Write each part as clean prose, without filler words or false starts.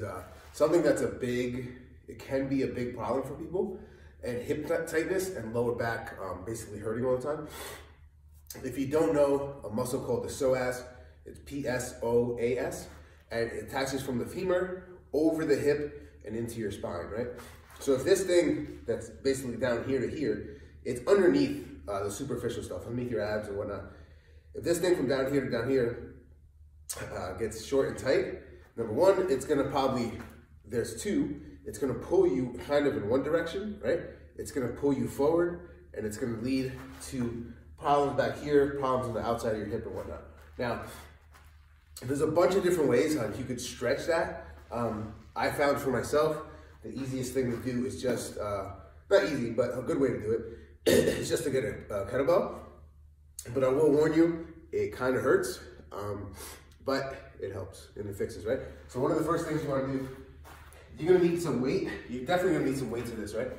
is something that's it can be a big problem for people, and hip tightness and lower back basically hurting all the time. If you don't know a muscle called the psoas, it's Psoas, and it attaches from the femur over the hip and into your spine, right? So if this thing that's basically down here to here, it's underneath the superficial stuff, underneath your abs and whatnot. If this thing from down here to down here gets short and tight, number one, it's gonna probably, there's two, it's gonna pull you kind of in one direction, right? It's gonna pull you forward, and it's gonna lead to problems back here, problems on the outside of your hip and whatnot. Now, there's a bunch of different ways how you could stretch that. I found for myself, the easiest thing to do is just, not easy, but a good way to do it is just to get a kettlebell. But I will warn you, it kind of hurts, but it helps and it fixes, right? So one of the first things you want to do, you're gonna need some weight. You're definitely gonna need some weight to this, right?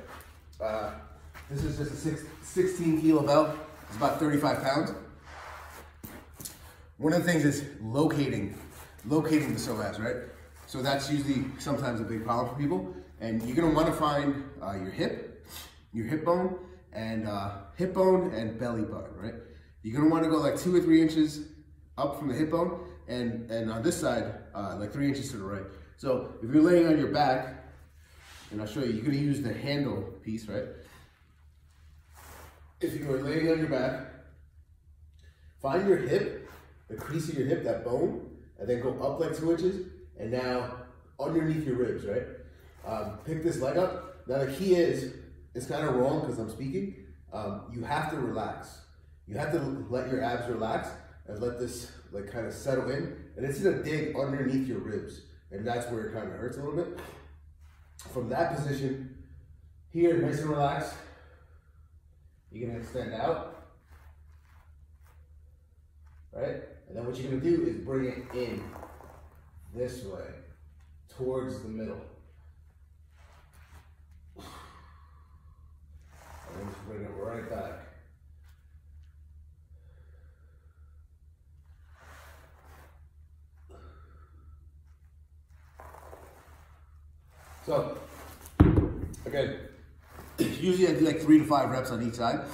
This is just a 16 kilo bell. It's about 35 pounds. One of the things is locating the psoas, right? So that's usually sometimes a big problem for people. And you're gonna wanna find your hip bone and belly button, right? You're gonna wanna go like 2 or 3 inches up from the hip bone, and on this side, like 3 inches to the right. So if you're laying on your back, and I'll show you, you're gonna use the handle piece, right? If you are laying on your back, find your hip, the crease of your hip, that bone, and then go up like 2 inches, and now underneath your ribs, right? Pick this leg up. Now the key is, it's kind of wrong because I'm speaking, you have to relax. You have to let your abs relax and let this like kind of settle in, and it's gonna dig underneath your ribs, and that's where it kind of hurts a little bit. From that position, here, nice and relaxed, you're gonna extend out, right? And then what you're gonna do is bring it in this way, towards the middle. And then just bring it right back. So, again, usually I do like 3 to 5 reps on each side.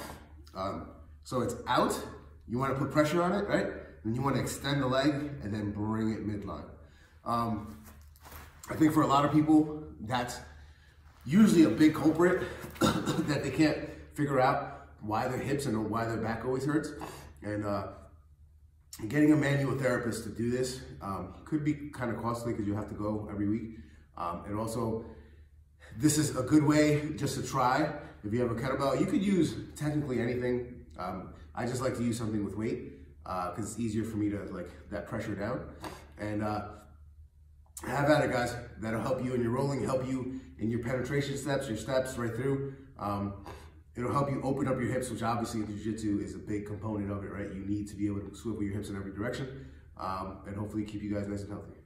So it's out, you wanna put pressure on it, right? Then you wanna extend the leg and then bring it midline. I think for a lot of people, that's usually a big culprit that they can't figure out why their hips and why their back always hurts. And getting a manual therapist to do this could be kind of costly because you have to go every week. And also, this is a good way just to try. If you have a kettlebell, you could use technically anything. I just like to use something with weight because it's easier for me to like that pressure down. And have at it, guys. That'll help you in your rolling, help you in your penetration steps, your steps right through. It'll help you open up your hips, which obviously in jiu-jitsu is a big component of it, right? You need to be able to swivel your hips in every direction and hopefully keep you guys nice and healthy.